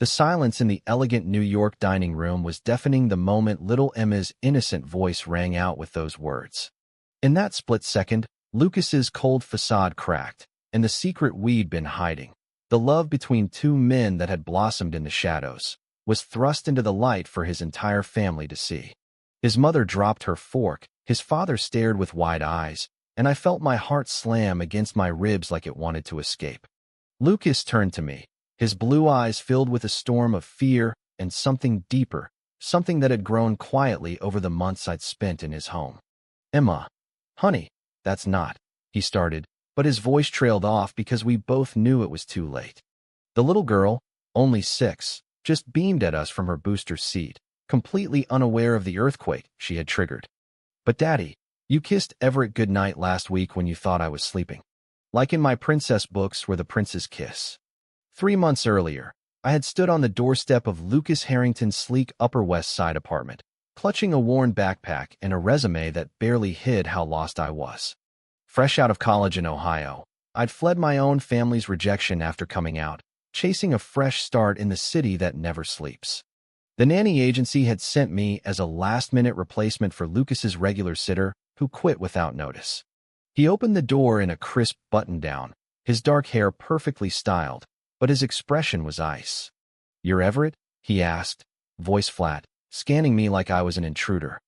The silence in the elegant New York dining room was deafening the moment little Emma's innocent voice rang out with those words. In that split second, Lucas's cold facade cracked, and the secret we'd been hiding, the love between two men that had blossomed in the shadows, was thrust into the light for his entire family to see. His mother dropped her fork, his father stared with wide eyes, and I felt my heart slam against my ribs like it wanted to escape. Lucas turned to me, his blue eyes filled with a storm of fear and something deeper, something that had grown quietly over the months I'd spent in his home. "Emma, honey, that's not," he started, but his voice trailed off because we both knew it was too late. The little girl, only 6, just beamed at us from her booster seat, completely unaware of the earthquake she had triggered. "But Daddy, you kissed Everett goodnight last week when you thought I was sleeping. Like in my princess books where the princes kiss." 3 months earlier, I had stood on the doorstep of Lucas Harrington's sleek Upper West Side apartment, clutching a worn backpack and a resume that barely hid how lost I was. Fresh out of college in Ohio, I'd fled my own family's rejection after coming out, chasing a fresh start in the city that never sleeps. The nanny agency had sent me as a last-minute replacement for Lucas's regular sitter, who quit without notice. He opened the door in a crisp button-down, his dark hair perfectly styled, but his expression was ice. "You're Everett?" he asked, voice flat, scanning me like I was an intruder.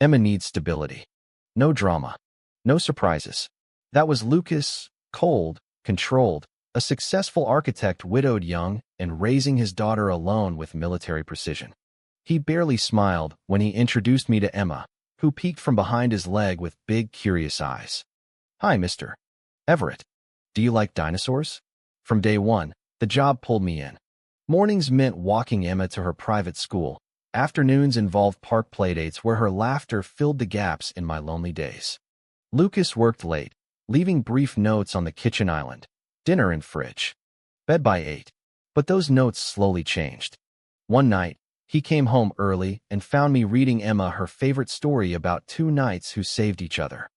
"Emma needs stability. No drama. No surprises." That was Lucas, cold, controlled, a successful architect widowed young and raising his daughter alone with military precision. He barely smiled when he introduced me to Emma, who peeked from behind his leg with big, curious eyes. "Hi, Mr. Everett. Do you like dinosaurs?" From day one, the job pulled me in. Mornings meant walking Emma to her private school. Afternoons involved park playdates where her laughter filled the gaps in my lonely days. Lucas worked late, leaving brief notes on the kitchen island, dinner in fridge, bed by 8. But those notes slowly changed. One night, he came home early and found me reading Emma her favorite story about 2 knights who saved each other.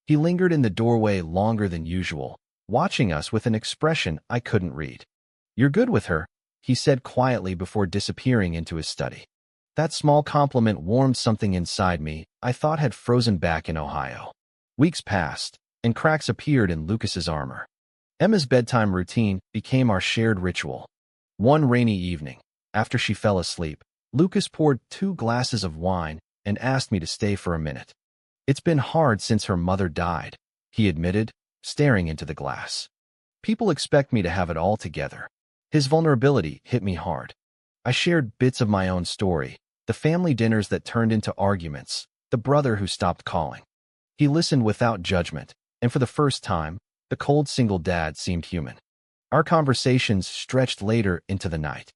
He lingered in the doorway longer than usual, watching us with an expression I couldn't read. "You're good with her," he said quietly before disappearing into his study. That small compliment warmed something inside me I thought had frozen back in Ohio. Weeks passed, and cracks appeared in Lucas's armor. Emma's bedtime routine became our shared ritual. One rainy evening, after she fell asleep, Lucas poured 2 glasses of wine and asked me to stay for a minute. "It's been hard since her mother died," he admitted, staring into the glass. "People expect me to have it all together." His vulnerability hit me hard. I shared bits of my own story, the family dinners that turned into arguments, the brother who stopped calling. He listened without judgment, and for the first time, the cold single dad seemed human. Our conversations stretched later into the night.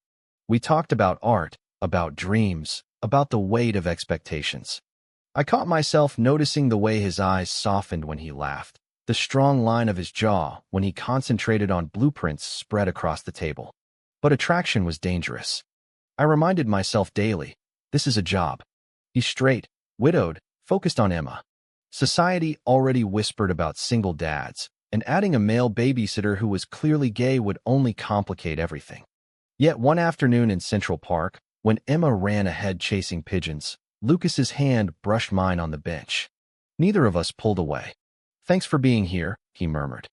We talked about art, about dreams, about the weight of expectations. I caught myself noticing the way his eyes softened when he laughed, the strong line of his jaw when he concentrated on blueprints spread across the table. But attraction was dangerous. I reminded myself daily, this is a job. He's straight, widowed, focused on Emma. Society already whispered about single dads, and adding a male babysitter who was clearly gay would only complicate everything. Yet one afternoon in Central Park, when Emma ran ahead chasing pigeons, Lucas's hand brushed mine on the bench. Neither of us pulled away. "Thanks for being here," he murmured.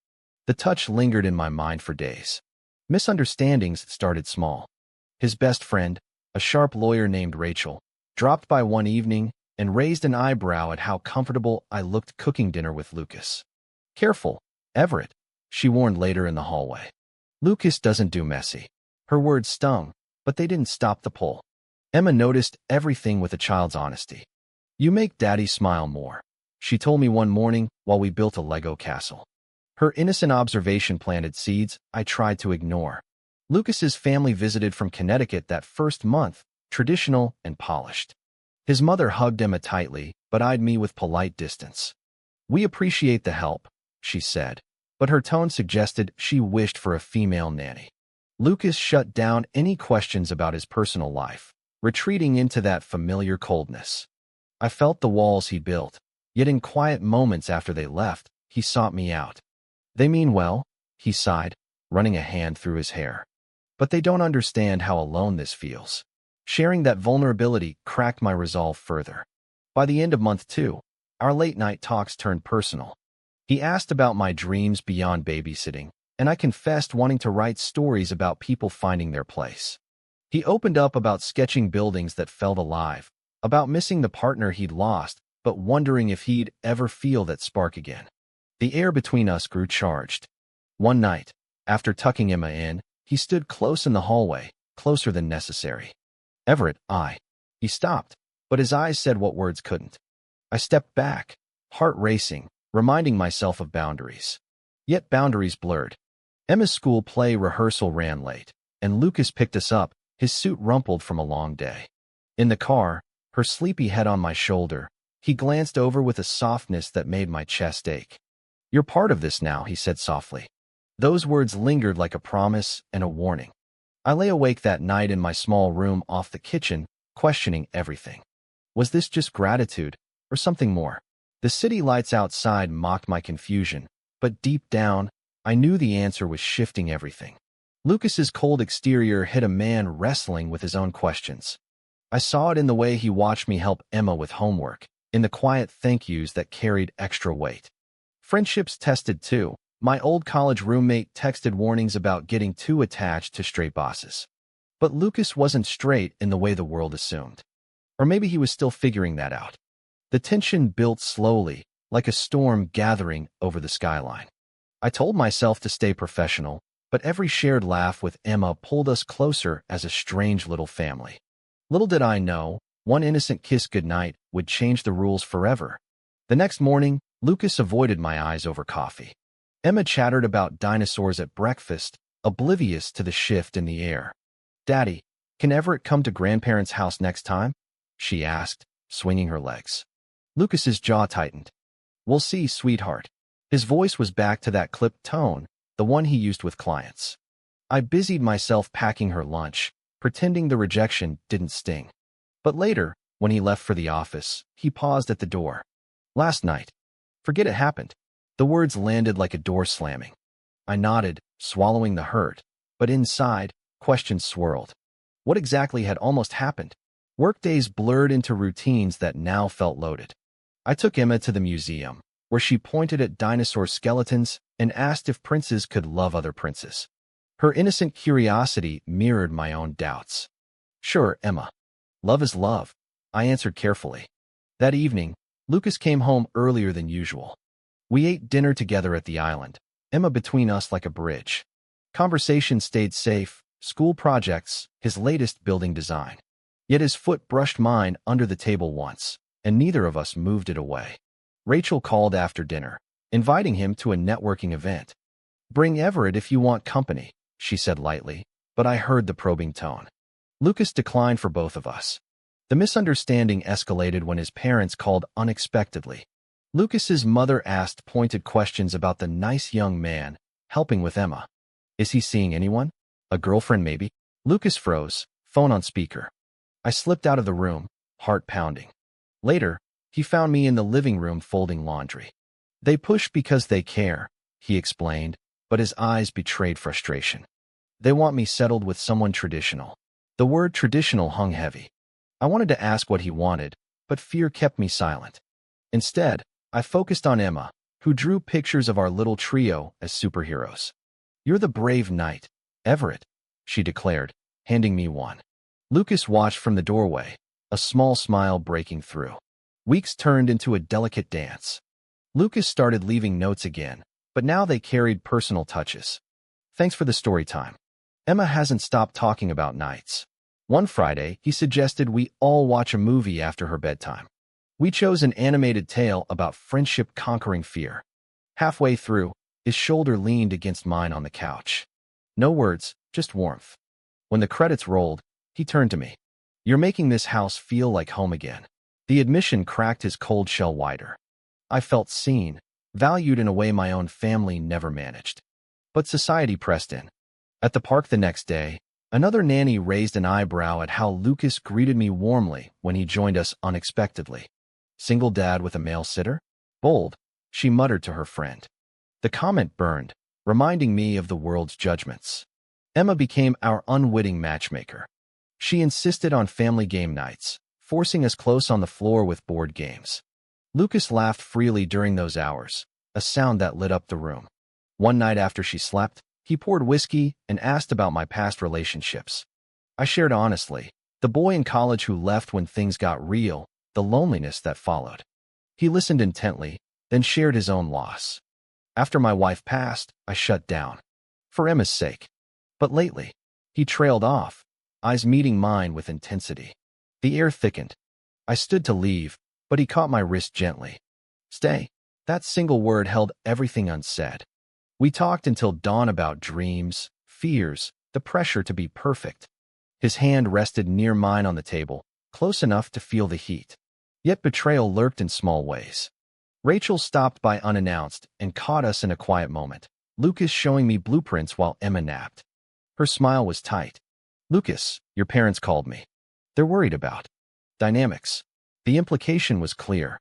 The touch lingered in my mind for days. Misunderstandings started small. His best friend, a sharp lawyer named Rachel, dropped by one evening and raised an eyebrow at how comfortable I looked cooking dinner with Lucas. "Careful, Everett," she warned later in the hallway. "Lucas doesn't do messy." Her words stung, but they didn't stop the pull. Emma noticed everything with a child's honesty. "You make Daddy smile more," she told me one morning while we built a Lego castle. Her innocent observation planted seeds I tried to ignore. Lucas's family visited from Connecticut that first month, traditional and polished. His mother hugged Emma tightly, but eyed me with polite distance. "We appreciate the help," she said, but her tone suggested she wished for a female nanny. Lucas shut down any questions about his personal life, retreating into that familiar coldness. I felt the walls he built, yet in quiet moments after they left, he sought me out. "They mean well," he sighed, running a hand through his hair. but they don't understand how alone this feels. Sharing that vulnerability cracked my resolve further. By the end of month 2, our late-night talks turned personal. He asked about my dreams beyond babysitting, and I confessed wanting to write stories about people finding their place. He opened up about sketching buildings that felt alive, about missing the partner he'd lost, but wondering if he'd ever feel that spark again. The air between us grew charged. One night, after tucking Emma in, he stood close in the hallway, closer than necessary. "Everett, He stopped, but his eyes said what words couldn't. I stepped back, heart racing, reminding myself of boundaries. Yet boundaries blurred. Emma's school play rehearsal ran late, and Lucas picked us up, his suit rumpled from a long day. In the car, her sleepy head on my shoulder, he glanced over with a softness that made my chest ache. "You're part of this now," he said softly. Those words lingered like a promise and a warning. I lay awake that night in my small room off the kitchen, questioning everything. Was this just gratitude, or something more? The city lights outside mocked my confusion, but deep down, I knew the answer was shifting everything. Lucas's cold exterior hid a man wrestling with his own questions. I saw it in the way he watched me help Emma with homework, in the quiet thank yous that carried extra weight. Friendships tested too. My old college roommate texted warnings about getting too attached to stray bosses. But Lucas wasn't straight in the way the world assumed. Or maybe he was still figuring that out. The tension built slowly, like a storm gathering over the skyline. I told myself to stay professional, but every shared laugh with Emma pulled us closer as a strange little family. Little did I know, one innocent kiss goodnight would change the rules forever. The next morning, Lucas avoided my eyes over coffee. Emma chattered about dinosaurs at breakfast, oblivious to the shift in the air. "Daddy, can Everett come to grandparents' house next time?" she asked, swinging her legs. Lucas's jaw tightened. "We'll see, sweetheart." His voice was back to that clipped tone, the one he used with clients. I busied myself packing her lunch, pretending the rejection didn't sting. But later, when he left for the office, he paused at the door. "Last night. Forget it happened." The words landed like a door slamming. I nodded, swallowing the hurt, but inside, questions swirled. What exactly had almost happened? Workdays blurred into routines that now felt loaded. I took Emma to the museum, where she pointed at dinosaur skeletons and asked if princes could love other princes. Her innocent curiosity mirrored my own doubts. "Sure, Emma. Love is love," I answered carefully. That evening, Lucas came home earlier than usual. We ate dinner together at the island, Emma between us like a bridge. Conversation stayed safe, school projects, his latest building design. Yet his foot brushed mine under the table once, and neither of us moved it away. Rachel called after dinner, inviting him to a networking event. "Bring Everett if you want company," she said lightly, but I heard the probing tone. Lucas declined for both of us. The misunderstanding escalated when his parents called unexpectedly. Lucas's mother asked pointed questions about the nice young man helping with Emma. "Is he seeing anyone? A girlfriend maybe?" Lucas froze, phone on speaker. I slipped out of the room, heart pounding. Later, he found me in the living room folding laundry. "They push because they care," he explained, but his eyes betrayed frustration. "They want me settled with someone traditional." The word traditional hung heavy. I wanted to ask what he wanted, but fear kept me silent. Instead, I focused on Emma, who drew pictures of our little trio as superheroes. "You're the brave knight, Everett," she declared, handing me one. Lucas watched from the doorway, a small smile breaking through. Weeks turned into a delicate dance. Lucas started leaving notes again, but now they carried personal touches. "Thanks for the story time." Emma hasn't stopped talking about nights. One Friday, he suggested we all watch a movie after her bedtime. We chose an animated tale about friendship conquering fear. Halfway through, his shoulder leaned against mine on the couch. No words, just warmth. When the credits rolled, he turned to me. "You're making this house feel like home again." The admission cracked his cold shell wider. I felt seen, valued in a way my own family never managed. But society pressed in. At the park the next day, another nanny raised an eyebrow at how Lucas greeted me warmly when he joined us unexpectedly. "Single dad with a male sitter? Bold," she muttered to her friend. The comment burned, reminding me of the world's judgments. Emma became our unwitting matchmaker. She insisted on family game nights, forcing us close on the floor with board games. Lucas laughed freely during those hours, a sound that lit up the room. One night after she slept, he poured whiskey and asked about my past relationships. I shared honestly, the boy in college who left when things got real, the loneliness that followed. He listened intently, then shared his own loss. After my wife passed, I shut down. For Emma's sake. But lately, he trailed off, eyes meeting mine with intensity. The air thickened. I stood to leave, but he caught my wrist gently. Stay. That single word held everything unsaid. We talked until dawn about dreams, fears, the pressure to be perfect. His hand rested near mine on the table, close enough to feel the heat. Yet betrayal lurked in small ways. Rachel stopped by unannounced and caught us in a quiet moment, Lucas showing me blueprints while Emma napped. Her smile was tight. Lucas, your parents called me. They're worried about dynamics. The implication was clear.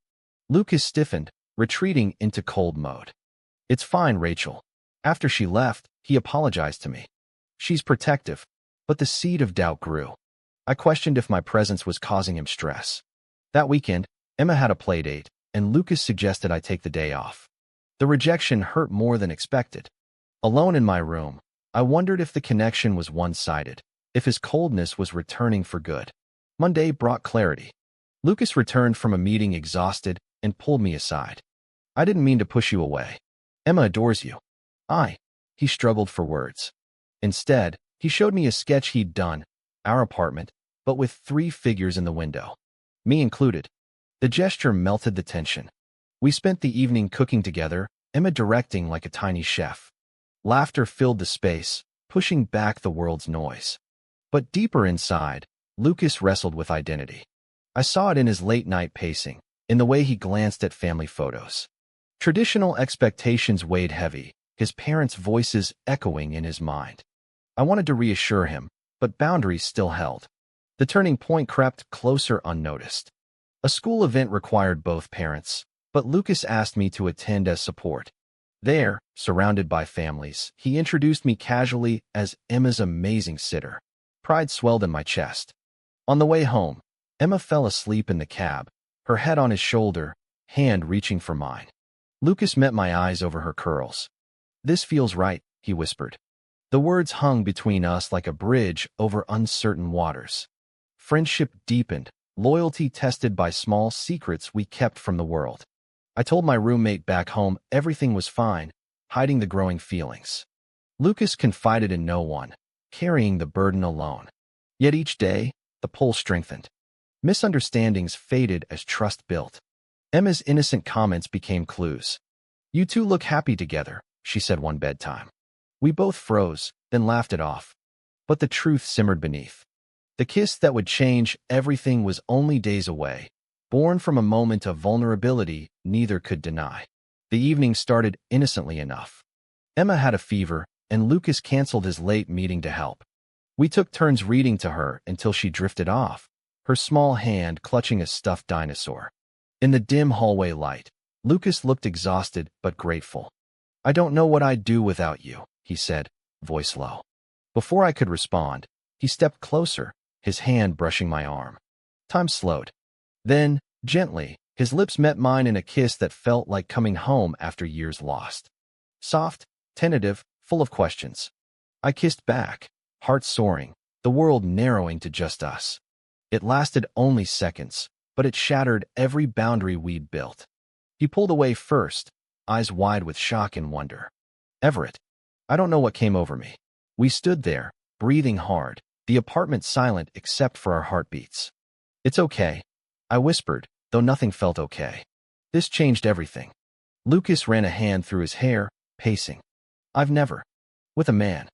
Lucas stiffened, retreating into cold mode. It's fine, Rachel. After she left, he apologized to me. She's protective, but the seed of doubt grew. I questioned if my presence was causing him stress. That weekend, Emma had a play date, and Lucas suggested I take the day off. The rejection hurt more than expected. Alone in my room, I wondered if the connection was one-sided, if his coldness was returning for good. Monday brought clarity. Lucas returned from a meeting exhausted and pulled me aside. I didn't mean to push you away. Emma adores you. He struggled for words. Instead, he showed me a sketch he'd done, our apartment, but with 3 figures in the window. Me included. The gesture melted the tension. We spent the evening cooking together, Emma directing like a tiny chef. Laughter filled the space, pushing back the world's noise. But deeper inside, Lucas wrestled with identity. I saw it in his late-night pacing, in the way he glanced at family photos. Traditional expectations weighed heavy, his parents' voices echoing in his mind. I wanted to reassure him, but boundaries still held. The turning point crept closer unnoticed. A school event required both parents, but Lucas asked me to attend as support. There, surrounded by families, he introduced me casually as Emma's amazing sitter. Pride swelled in my chest. On the way home, Emma fell asleep in the cab, her head on his shoulder, hand reaching for mine. Lucas met my eyes over her curls. This feels right, he whispered. The words hung between us like a bridge over uncertain waters. Friendship deepened, loyalty tested by small secrets we kept from the world. I told my roommate back home everything was fine, hiding the growing feelings. Lucas confided in no one, carrying the burden alone. Yet each day, the pull strengthened. Misunderstandings faded as trust built. Emma's innocent comments became clues. You two look happy together, she said one bedtime. We both froze, then laughed it off. But the truth simmered beneath. The kiss that would change everything was only days away, born from a moment of vulnerability neither could deny. The evening started innocently enough. Emma had a fever, and Lucas canceled his late meeting to help. We took turns reading to her until she drifted off, her small hand clutching a stuffed dinosaur. In the dim hallway light, Lucas looked exhausted but grateful. I don't know what I'd do without you, he said, voice low. Before I could respond, he stepped closer, his hand brushing my arm. Time slowed. Then, gently, his lips met mine in a kiss that felt like coming home after years lost. Soft, tentative, full of questions. I kissed back, heart soaring, the world narrowing to just us. It lasted only seconds, but it shattered every boundary we'd built. He pulled away first, eyes wide with shock and wonder. Everett. I don't know what came over me. We stood there, breathing hard, the apartment silent except for our heartbeats. It's okay, I whispered, though nothing felt okay. This changed everything. Lucas ran a hand through his hair, pacing. I've never. With a man.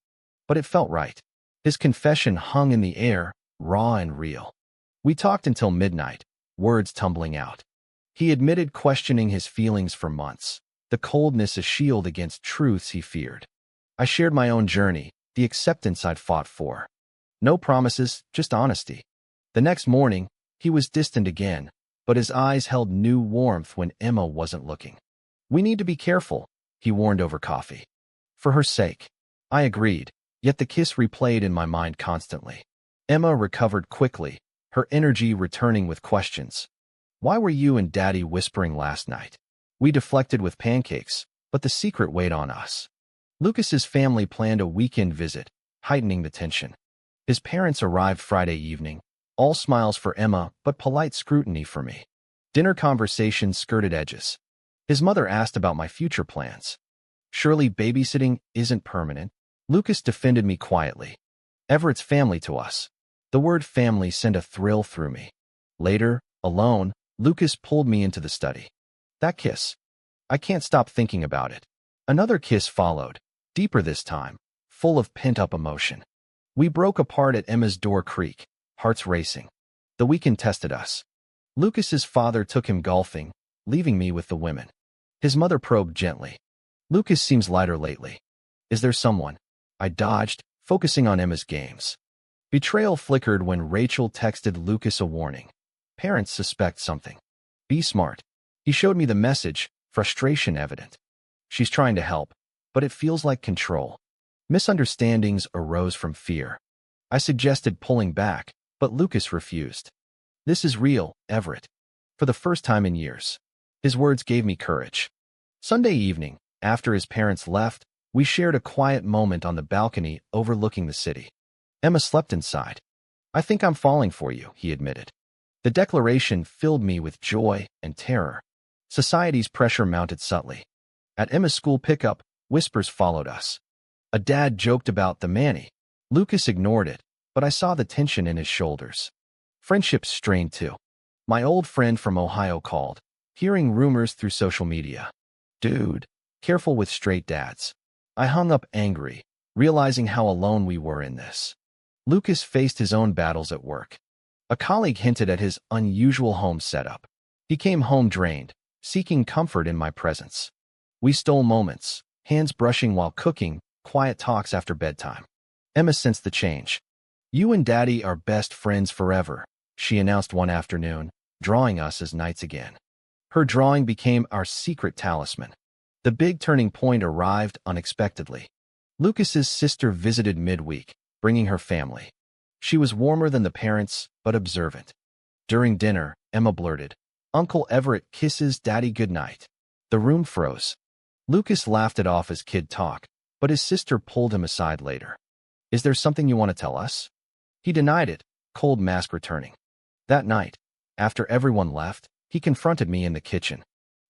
But it felt right. His confession hung in the air, raw and real. We talked until midnight, words tumbling out. He admitted questioning his feelings for months, the coldness a shield against truths he feared. I shared my own journey, the acceptance I'd fought for. No promises, just honesty. The next morning, he was distant again, but his eyes held new warmth when Emma wasn't looking. We need to be careful, he warned over coffee. For her sake. I agreed, Yet the kiss replayed in my mind constantly. Emma recovered quickly, her energy returning with questions. Why were you and Daddy whispering last night? We deflected with pancakes, but the secret weighed on us. Lucas's family planned a weekend visit, heightening the tension. His parents arrived Friday evening, all smiles for Emma but polite scrutiny for me. Dinner conversations skirted edges. His mother asked about my future plans. Surely babysitting isn't permanent. Lucas defended me quietly. Everett's family to us. The word family sent a thrill through me. Later, alone, Lucas pulled me into the study. That kiss. I can't stop thinking about it. Another kiss followed, deeper this time, full of pent-up emotion. We broke apart at Emma's door creak, hearts racing. The weekend tested us. Lucas's father took him golfing, leaving me with the women. His mother probed gently. Lucas seems lighter lately. Is there someone? I dodged, focusing on Emma's games. Betrayal flickered when Rachel texted Lucas a warning. Parents suspect something. Be smart. He showed me the message, frustration evident. She's trying to help, but it feels like control. Misunderstandings arose from fear. I suggested pulling back, but Lucas refused. This is real, Everett. For the first time in years. His words gave me courage. Sunday evening, after his parents left, we shared a quiet moment on the balcony overlooking the city. Emma slept inside. I think I'm falling for you, he admitted. The declaration filled me with joy and terror. Society's pressure mounted subtly. At Emma's school pickup, whispers followed us. A dad joked about the Manny. Lucas ignored it, but I saw the tension in his shoulders. Friendships strained too. My old friend from Ohio called, hearing rumors through social media. Dude, careful with straight dads. I hung up angry, realizing how alone we were in this. Lucas faced his own battles at work. A colleague hinted at his unusual home setup. He came home drained, seeking comfort in my presence. We stole moments, hands brushing while cooking, quiet talks after bedtime. Emma sensed the change. You and Daddy are best friends forever, she announced one afternoon, drawing us as knights again. Her drawing became our secret talisman. The big turning point arrived unexpectedly. Lucas's sister visited midweek, bringing her family. She was warmer than the parents, but observant. During dinner, Emma blurted, Uncle Everett kisses Daddy goodnight. The room froze. Lucas laughed it off as kid talk, but his sister pulled him aside later. Is there something you want to tell us? He denied it, cold mask returning. That night, after everyone left, he confronted me in the kitchen.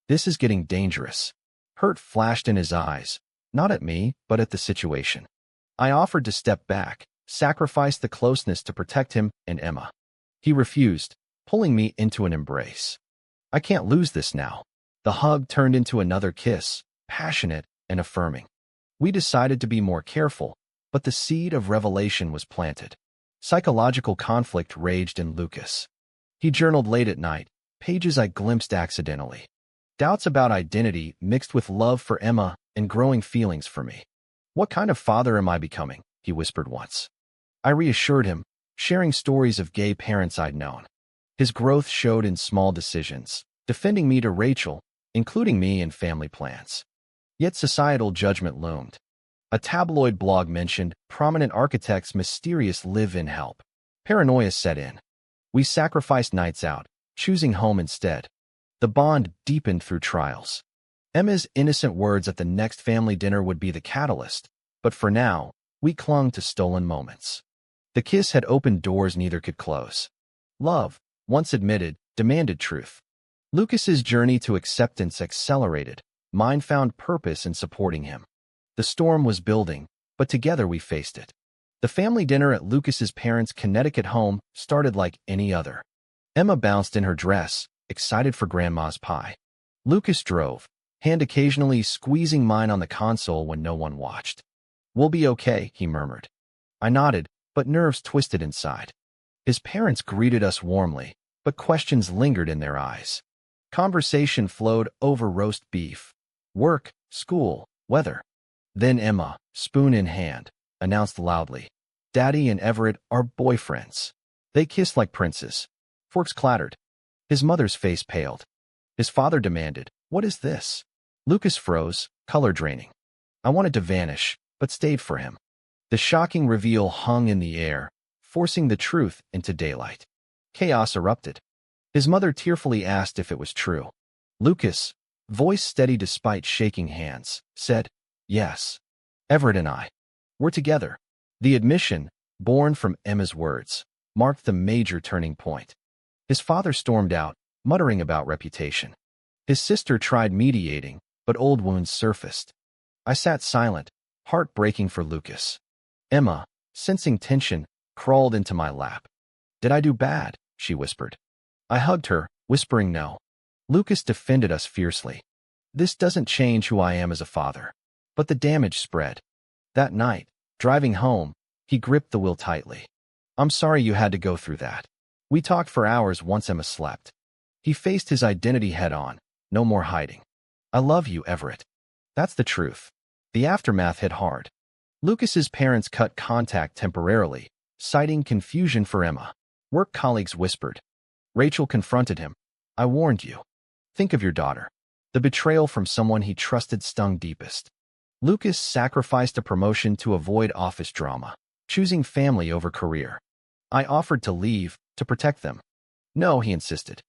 This is getting dangerous. Hurt flashed in his eyes, not at me, but at the situation. I offered to step back, sacrifice the closeness to protect him and Emma. He refused, pulling me into an embrace. I can't lose this now. The hug turned into another kiss, passionate and affirming. We decided to be more careful, but the seed of revelation was planted. Psychological conflict raged in Lucas. He journaled late at night, pages I glimpsed accidentally. Doubts about identity mixed with love for Emma and growing feelings for me. What kind of father am I becoming? He whispered once. I reassured him, sharing stories of gay parents I'd known. His growth showed in small decisions, defending me to Rachel, including me in family plans. Yet societal judgment loomed. A tabloid blog mentioned prominent architects' mysterious live-in help. Paranoia set in. We sacrificed nights out, choosing home instead. The bond deepened through trials. Emma's innocent words at the next family dinner would be the catalyst, but for now, we clung to stolen moments. The kiss had opened doors neither could close. Love, once admitted, demanded truth. Lucas's journey to acceptance accelerated. Mine found purpose in supporting him. The storm was building, but together we faced it. The family dinner at Lucas's parents' Connecticut home started like any other. Emma bounced in her dress, excited for Grandma's pie. Lucas drove, hand occasionally squeezing mine on the console when no one watched. We'll be okay, he murmured. I nodded, but nerves twisted inside. His parents greeted us warmly, but questions lingered in their eyes. Conversation flowed over roast beef, work, school, weather. Then Emma, spoon in hand, announced loudly, Daddy and Everett are boyfriends. They kissed like princes. Forks clattered. His mother's face paled. His father demanded, What is this? Lucas froze, color draining. I wanted to vanish, but stayed for him. The shocking reveal hung in the air, forcing the truth into daylight. Chaos erupted. His mother tearfully asked if it was true. Lucas, voice steady despite shaking hands, said, "Yes. Everett and I. We're together." The admission, born from Emma's words, marked the major turning point. His father stormed out, muttering about reputation. His sister tried mediating, but old wounds surfaced. I sat silent, heart breaking for Lucas. Emma, sensing tension, crawled into my lap. "Did I do bad?" she whispered. I hugged her, whispering no. Lucas defended us fiercely. "This doesn't change who I am as a father." But the damage spread. That night, driving home, he gripped the wheel tightly. "I'm sorry you had to go through that." We talked for hours once Emma slept. He faced his identity head-on, no more hiding. "I love you, Everett." That's the truth. The aftermath hit hard. Lucas's parents cut contact temporarily, citing confusion for Emma. Work colleagues whispered. Rachel confronted him. "I warned you. Think of your daughter." The betrayal from someone he trusted stung deepest. Lucas sacrificed a promotion to avoid office drama, choosing family over career. I offered to leave, to protect them. "No," he insisted.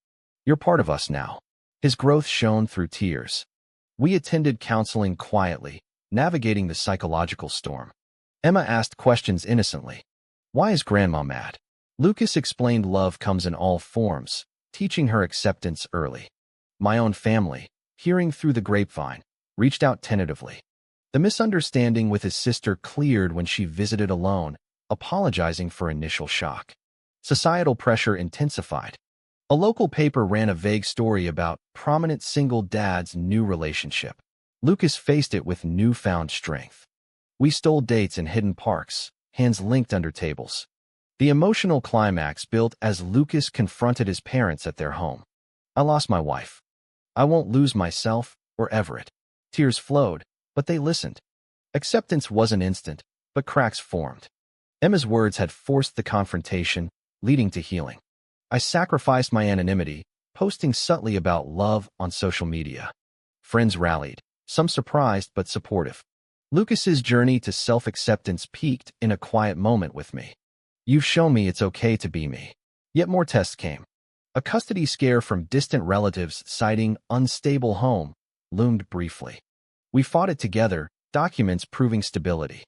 "You're part of us now." His growth shone through tears. We attended counseling quietly, navigating the psychological storm. Emma asked questions innocently. "Why is Grandma mad?" Lucas explained love comes in all forms, teaching her acceptance early. My own family, hearing through the grapevine, reached out tentatively. The misunderstanding with his sister cleared when she visited alone, apologizing for initial shock. Societal pressure intensified. A local paper ran a vague story about prominent single dad's new relationship. Lucas faced it with newfound strength. We stole dates in hidden parks, hands linked under tables. The emotional climax built as Lucas confronted his parents at their home. "I lost my wife. I won't lose myself or Everett." Tears flowed, but they listened. Acceptance wasn't instant, but cracks formed. Emma's words had forced the confrontation, leading to healing. I sacrificed my anonymity, posting subtly about love on social media. Friends rallied, some surprised but supportive. Lucas's journey to self-acceptance peaked in a quiet moment with me. "You've shown me it's okay to be me." Yet more tests came. A custody scare from distant relatives citing unstable home loomed briefly. We fought it together, documents proving stability.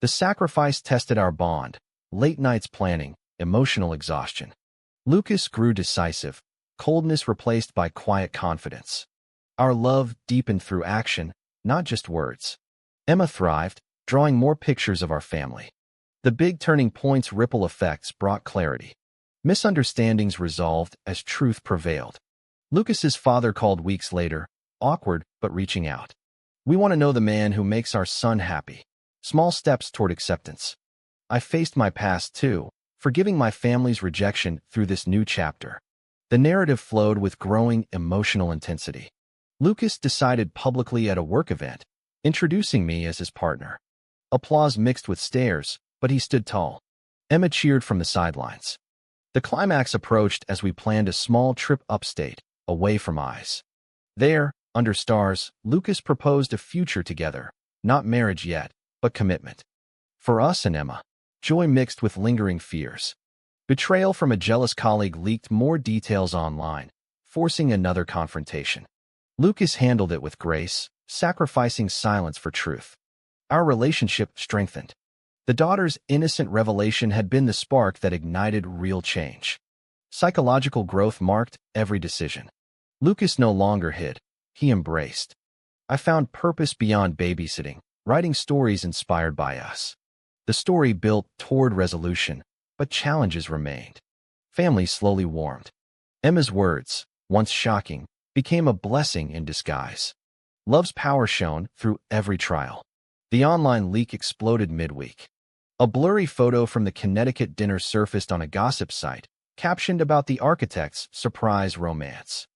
The sacrifice tested our bond, late nights planning, emotional exhaustion. Lucas grew decisive, coldness replaced by quiet confidence. Our love deepened through action, not just words. Emma thrived, drawing more pictures of our family. The big turning point's ripple effects brought clarity. Misunderstandings resolved as truth prevailed. Lucas's father called weeks later, awkward but reaching out. "We want to know the man who makes our son happy." Small steps toward acceptance. I faced my past too, forgiving my family's rejection through this new chapter. The narrative flowed with growing emotional intensity. Lucas decided publicly at a work event, introducing me as his partner. Applause mixed with stares, but he stood tall. Emma cheered from the sidelines. The climax approached as we planned a small trip upstate, away from eyes. There, under stars, Lucas proposed a future together, not marriage yet, but commitment. For us and Emma, joy mixed with lingering fears. Betrayal from a jealous colleague leaked more details online, forcing another confrontation. Lucas handled it with grace, sacrificing silence for truth. Our relationship strengthened. The daughter's innocent revelation had been the spark that ignited real change. Psychological growth marked every decision. Lucas no longer hid. He embraced. I found purpose beyond babysitting, writing stories inspired by us. The story built toward resolution, but challenges remained. Families slowly warmed. Emma's words, once shocking, became a blessing in disguise. Love's power shone through every trial. The online leak exploded midweek. A blurry photo from the Connecticut dinner surfaced on a gossip site, captioned about the architect's surprise romance.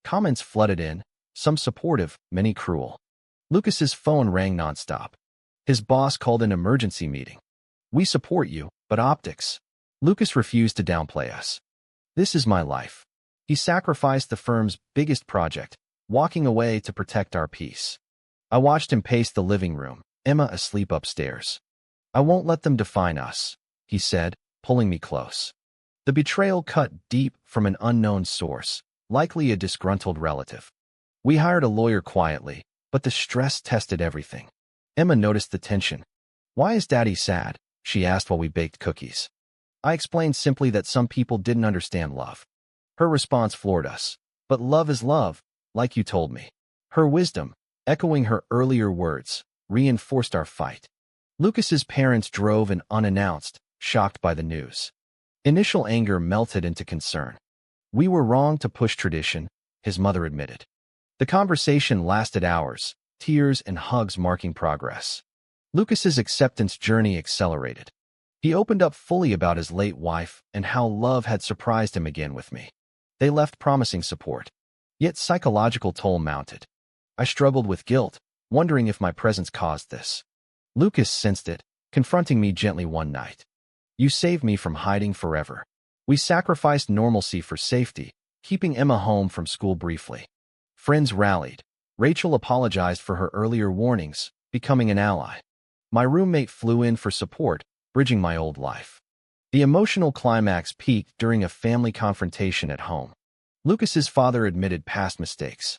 Comments flooded in, some supportive, many cruel. Lucas's phone rang nonstop. His boss called an emergency meeting. "We support you, but optics." Lucas refused to downplay us. "This is my life." He sacrificed the firm's biggest project, walking away to protect our peace. I watched him pace the living room, Emma asleep upstairs. I won't let them define us, he said, pulling me close. The betrayal cut deep from an unknown source, likely a disgruntled relative. We hired a lawyer quietly, but the stress tested everything. Emma noticed the tension. "Why is Daddy sad?" she asked while we baked cookies. I explained simply that some people didn't understand love. Her response floored us. "But love is love, like you told me." Her wisdom, echoing her earlier words, reinforced our fight. Lucas's parents drove in unannounced, shocked by the news. Initial anger melted into concern. "We were wrong to push tradition," his mother admitted. The conversation lasted hours, tears and hugs marking progress. Lucas's acceptance journey accelerated. He opened up fully about his late wife and how love had surprised him again with me. They left promising support. Yet psychological toll mounted. I struggled with guilt, wondering if my presence caused this. Lucas sensed it, confronting me gently one night. "You saved me from hiding forever." We sacrificed normalcy for safety, keeping Emma home from school briefly. Friends rallied. Rachel apologized for her earlier warnings, becoming an ally. My roommate flew in for support, bridging my old life. The emotional climax peaked during a family confrontation at home. Lucas's father admitted past mistakes.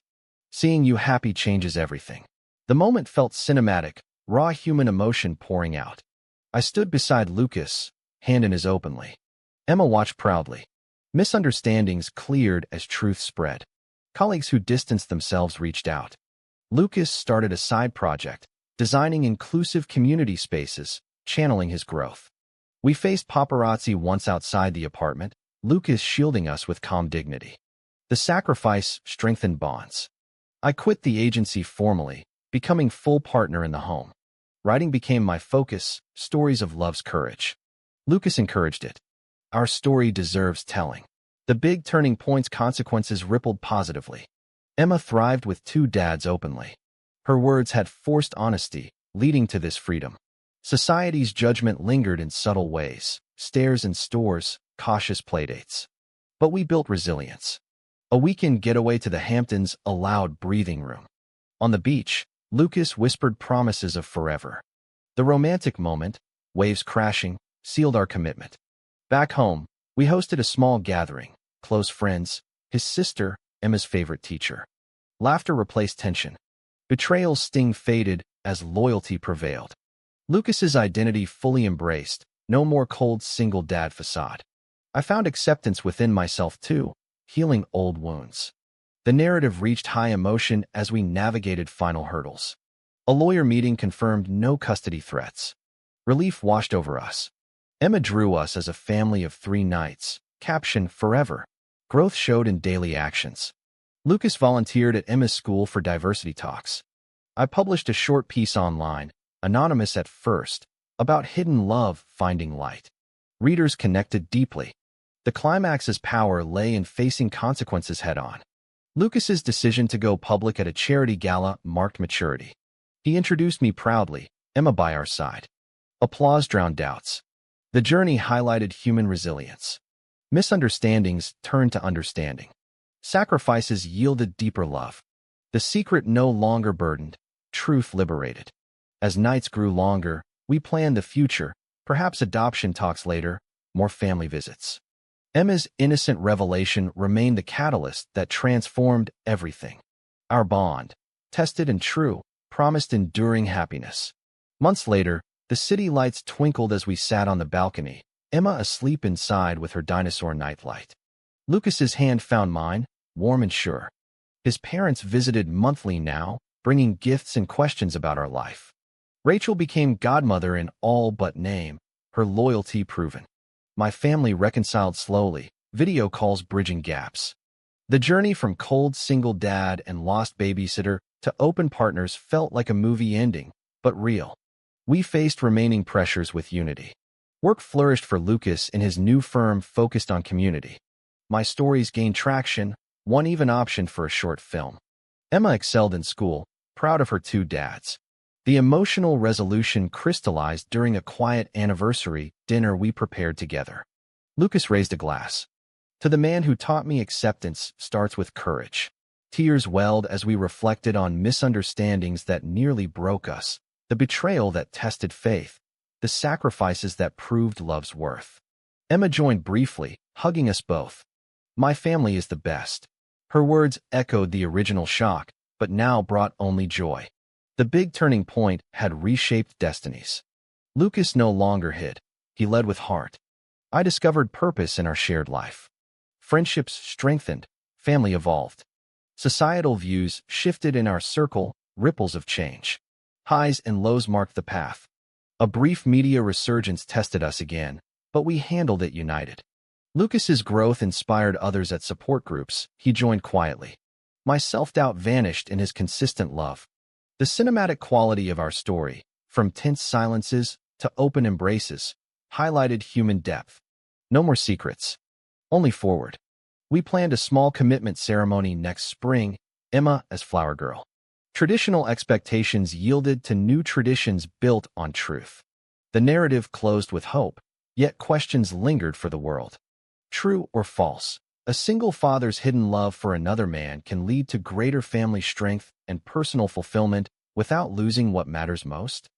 "Seeing you happy changes everything." The moment felt cinematic, raw human emotion pouring out. I stood beside Lucas, hand in his openly. Emma watched proudly. Misunderstandings cleared as truth spread. Colleagues who distanced themselves reached out. Lucas started a side project, designing inclusive community spaces, channeling his growth. We faced paparazzi once outside the apartment, Lucas shielding us with calm dignity. The sacrifice strengthened bonds. I quit the agency formally, becoming full partner in the home. Writing became my focus, stories of love's courage. Lucas encouraged it. Our story deserves telling. The big turning point's consequences rippled positively. Emma thrived with two dads openly. Her words had forced honesty, leading to this freedom. Society's judgment lingered in subtle ways, stares in stores, cautious playdates. But we built resilience. A weekend getaway to the Hamptons allowed breathing room. On the beach, Lucas whispered promises of forever. The romantic moment, waves crashing, sealed our commitment. Back home, we hosted a small gathering, close friends, his sister, Emma's favorite teacher. Laughter replaced tension. Betrayal's sting faded as loyalty prevailed. Lucas's identity fully embraced, no more cold single dad facade. I found acceptance within myself too, healing old wounds. The narrative reached high emotion as we navigated final hurdles. A lawyer meeting confirmed no custody threats. Relief washed over us. Emma drew us as a family of 3 nights, caption forever. Growth showed in daily actions. Lucas volunteered at Emma's school for diversity talks. I published a short piece online, anonymous at first, about hidden love finding light. Readers connected deeply. The climax's power lay in facing consequences head-on. Lucas's decision to go public at a charity gala marked maturity. He introduced me proudly, Emma by our side. Applause drowned doubts. The journey highlighted human resilience. Misunderstandings turned to understanding. Sacrifices yielded deeper love. The secret no longer burdened, truth liberated. As nights grew longer, we planned the future, perhaps adoption talks later, more family visits. Emma's innocent revelation remained the catalyst that transformed everything. Our bond, tested and true, promised enduring happiness. Months later, the city lights twinkled as we sat on the balcony, Emma asleep inside with her dinosaur nightlight. Lucas's hand found mine, warm and sure. His parents visited monthly now, bringing gifts and questions about our life. Rachel became godmother in all but name, her loyalty proven. My family reconciled slowly, video calls bridging gaps. The journey from cold single dad and lost babysitter to open partners felt like a movie ending, but real. We faced remaining pressures with unity. Work flourished for Lucas in his new firm focused on community. My stories gained traction, one even optioned for a short film. Emma excelled in school, proud of her 2 dads. The emotional resolution crystallized during a quiet anniversary dinner we prepared together. Lucas raised a glass. To the man who taught me acceptance starts with courage. Tears welled as we reflected on misunderstandings that nearly broke us, the betrayal that tested faith, the sacrifices that proved love's worth. Emma joined briefly, hugging us both. My family is the best. Her words echoed the original shock, but now brought only joy. The big turning point had reshaped destinies. Lucas no longer hid. He led with heart. I discovered purpose in our shared life. Friendships strengthened, family evolved. Societal views shifted in our circle, ripples of change. Highs and lows marked the path. A brief media resurgence tested us again, but we handled it united. Lucas's growth inspired others at support groups. He joined quietly. My self-doubt vanished in his consistent love. The cinematic quality of our story, from tense silences to open embraces, highlighted human depth. No more secrets. Only forward. We planned a small commitment ceremony next spring, Emma as flower girl. Traditional expectations yielded to new traditions built on truth. The narrative closed with hope, yet questions lingered for the world. True or false? A single father's hidden love for another man can lead to greater family strength and personal fulfillment without losing what matters most.